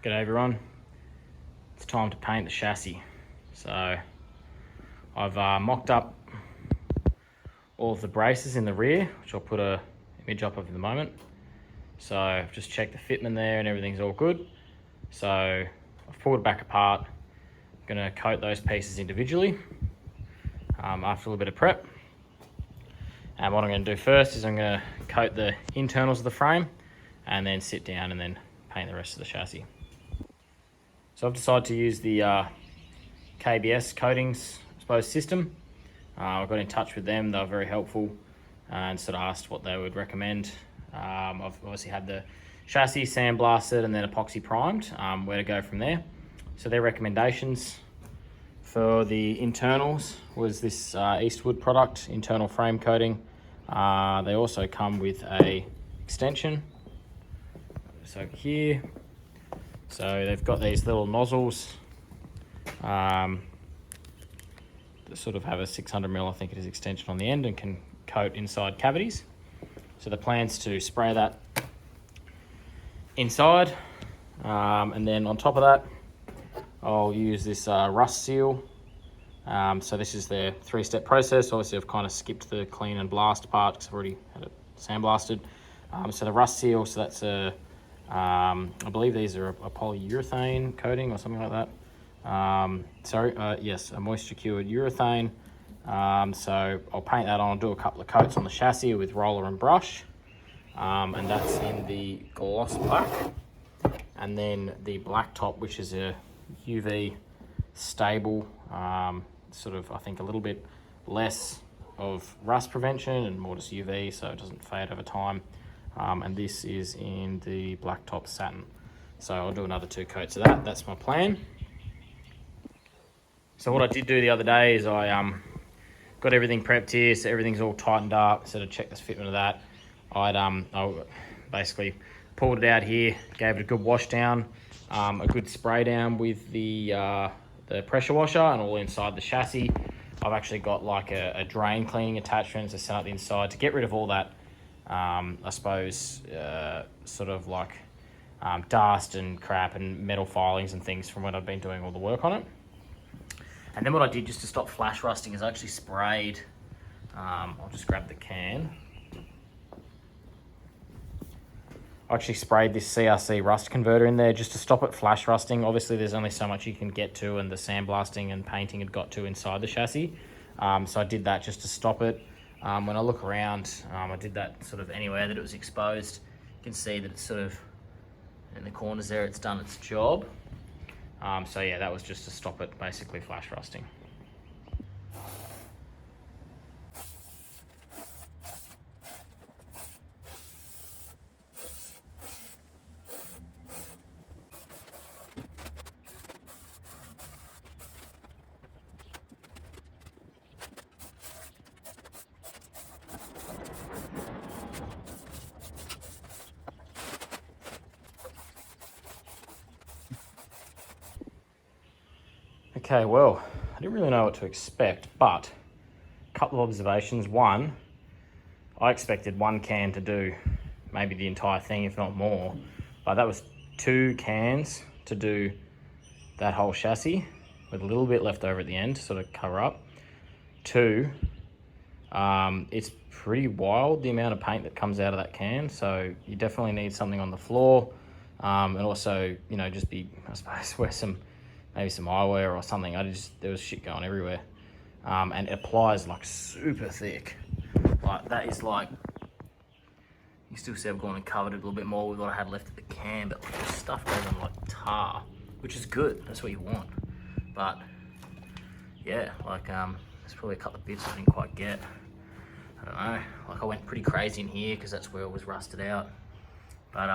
G'day everyone, it's time to paint the chassis. So I've mocked up all of the braces in the rear, which I'll put a image up of in the moment. So I've just checked the fitment there and everything's all good. So I've pulled it back apart. I'm gonna coat those pieces individually after a little bit of prep. And what I'm gonna do first is I'm gonna coat the internals of the frame and then sit down and then paint the rest of the chassis. So I've decided to use the KBS coatings, I suppose, system. I got in touch with them, they were very helpful and sort of asked what they would recommend. I've obviously had the chassis sandblasted and then epoxy primed, where to go from there. So their recommendations for the internals was this Eastwood product, internal frame coating. They also come with a extension. So here, so they've got these little nozzles that sort of have a 600mm, I think it is, extension on the end and can coat inside cavities. So the plan's to spray that inside, and then on top of that, I'll use this rust seal. So this is their 3-step process. Obviously I've kind of skipped the clean and blast part because I've already had it sandblasted. So the rust seal, so that's a I believe these are a polyurethane coating or something like that. Yes, a moisture cured urethane. So I'll paint that on, do a couple of coats on the chassis with roller and brush. And that's in the gloss black. And then the black top, which is a UV stable, sort of, I think, a little bit less of rust prevention and more just UV, so it doesn't fade over time. And this is in the black top satin. So I'll do another 2 coats of that. That's my plan. So what I did do the other day is I got everything prepped here, so everything's all tightened up. So to check the fitment of that, I basically pulled it out here, gave it a good wash down, a good spray down with the pressure washer and all inside the chassis. I've actually got like a drain cleaning attachment to set up the inside to get rid of all that, I suppose, sort of like dust and crap and metal filings and things from when I've been doing all the work on it. And then what I did just to stop flash rusting is I actually sprayed, I'll just grab the can. I actually sprayed this CRC rust converter in there just to stop it flash rusting. Obviously there's only so much you can get to, and the sandblasting and painting had got to inside the chassis. So I did that just to stop it. When I look around, I did that sort of anywhere that it was exposed. You can see that it's sort of in the corners there, it's done its job. So yeah, that was just to stop it basically flash rusting. Okay, well, I didn't really know what to expect, but a couple of observations. One, I expected one can to do maybe the entire thing, if not more, but that was 2 cans to do that whole chassis with a little bit left over at the end to sort of cover up. 2, it's pretty wild the amount of paint that comes out of that can, so you definitely need something on the floor, and also, you know, just be, I suppose, wear maybe some eyewear or something. There was shit going everywhere. And it applies like super thick. Like that is like, you still see I've gone and covered it a little bit more with what I had left of the can, but like the stuff goes on like tar, which is good, that's what you want. But yeah, like there's probably a couple of bits I didn't quite get. I don't know, like I went pretty crazy in here because that's where it was rusted out. But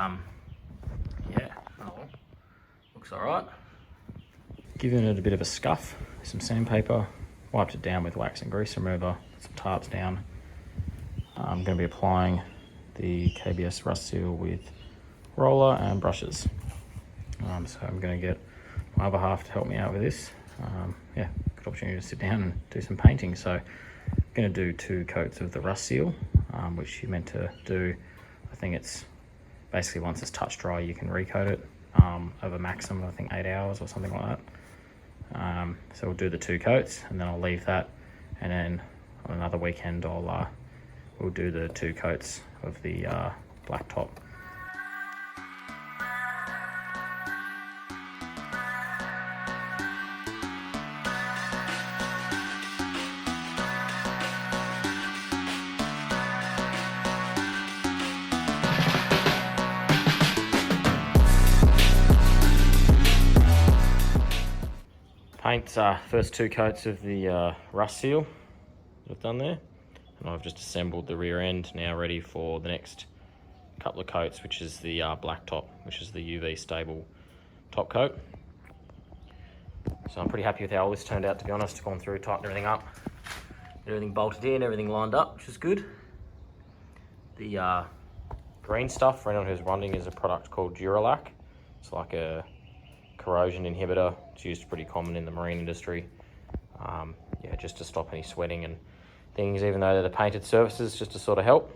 yeah, oh well, looks all right. Giving it a bit of a scuff, some sandpaper, wiped it down with wax and grease remover, some tarps down. I'm going to be applying the KBS Rust seal with roller and brushes. So I'm going to get my other half to help me out with this. Yeah, good opportunity to sit down and do some painting. So I'm going to do 2 coats of the rust seal, which you're meant to do. I think it's basically once it's touch dry, you can recoat it. over maximum, I think 8 hours or something like that. So we'll do the 2 coats, and then I'll leave that, and then on another weekend we'll do the 2 coats of the black top. Paint first 2 coats of the rust seal that I've done there, and I've just assembled the rear end, now ready for the next couple of coats, which is the black top, which is the UV stable top coat. So I'm pretty happy with how all this turned out, to be honest. Gone through, tightened everything up, everything bolted in, everything lined up, which is good. The green stuff, for anyone who's wondering, is a product called Duralac. It's like a corrosion inhibitor. It's used pretty common in the marine industry. Yeah, just to stop any sweating and things, even though they're the painted surfaces, just to sort of help.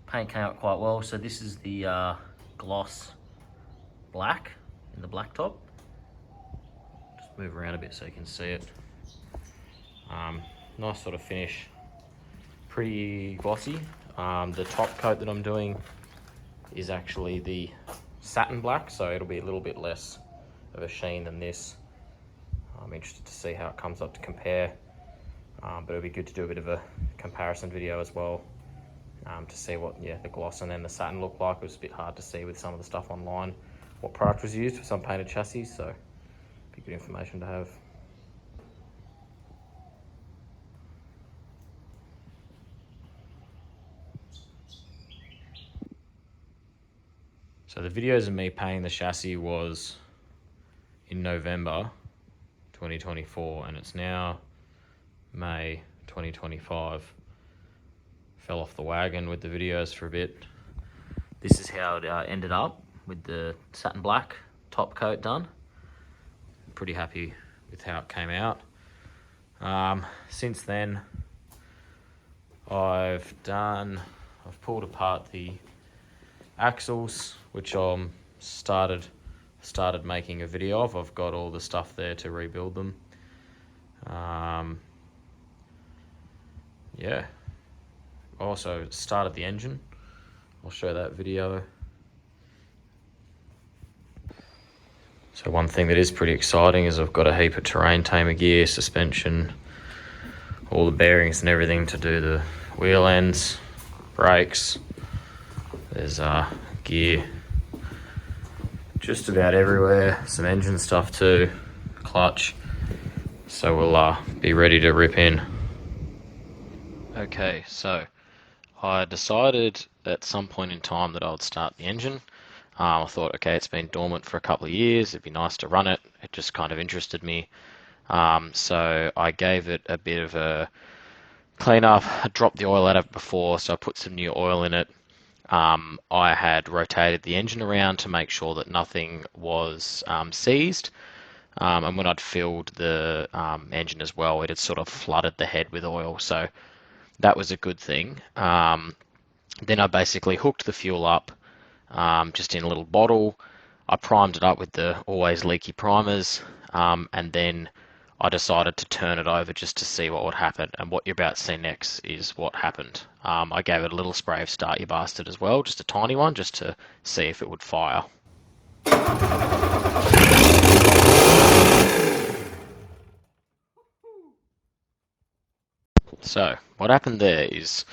Paint came out quite well. So this is the gloss black in the black top. Just move around a bit so you can see it. Nice sort of finish, pretty glossy. The top coat that I'm doing is actually the satin black, so it'll be a little bit less of a sheen than this. I'm interested to see how it comes up to compare, but it'll be good to do a bit of a comparison video as well, to see what the gloss and then the satin look like. It was a bit hard to see with some of the stuff online what product was used for some painted chassis, so it'd be good information to have. So the videos of me painting the chassis was in November 2024, and it's now May 2025. Fell off the wagon with the videos for a bit. This is how it ended up with the satin black top coat done. I'm pretty happy with how it came out. Since then, I've pulled apart the axles, which I'm started making a video of. I've got all the stuff there to rebuild them. Yeah. Also started the engine. I'll show that video. So one thing that is pretty exciting is I've got a heap of terrain tamer gear, suspension, all the bearings and everything to do the wheel ends, brakes. There's gear just about everywhere, some engine stuff too, clutch. So we'll be ready to rip in. Okay, so I decided at some point in time that I would start the engine. I thought, okay, it's been dormant for a couple of years, it'd be nice to run it. It just kind of interested me. So I gave it a bit of a clean up. I dropped the oil out of it before, so I put some new oil in it. I had rotated the engine around to make sure that nothing was seized. And when I'd filled the engine as well, it had sort of flooded the head with oil, so that was a good thing. Then I basically hooked the fuel up just in a little bottle. I primed it up with the always leaky primers, and then I decided to turn it over just to see what would happen. And what you're about to see next is what happened. I gave it a little spray of Start You Bastard as well, just a tiny one, just to see if it would fire. So what happened there is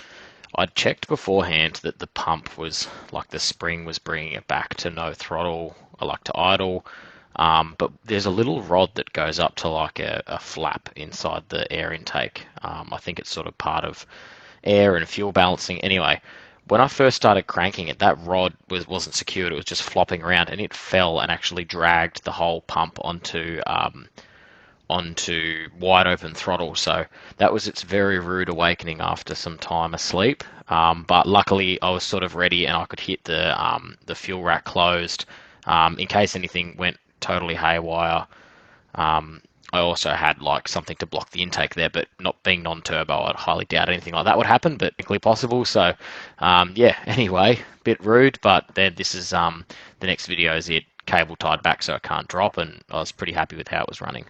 I'd checked beforehand that the pump was, like, the spring was bringing it back to no throttle, or like to idle. But there's a little rod that goes up to like a flap inside the air intake. I think it's sort of part of air and fuel balancing. Anyway, when I first started cranking it, that rod wasn't secured. It was just flopping around, and it fell and actually dragged the whole pump onto wide open throttle. So that was its very rude awakening after some time asleep. But luckily I was sort of ready, and I could hit the fuel rack closed in case anything went totally haywire. I also had like something to block the intake there, but not being non-turbo, I'd highly doubt anything like that would happen, but technically possible. So yeah, anyway, bit rude, but then this is the next video is it cable tied back so it can't drop, and I was pretty happy with how it was running.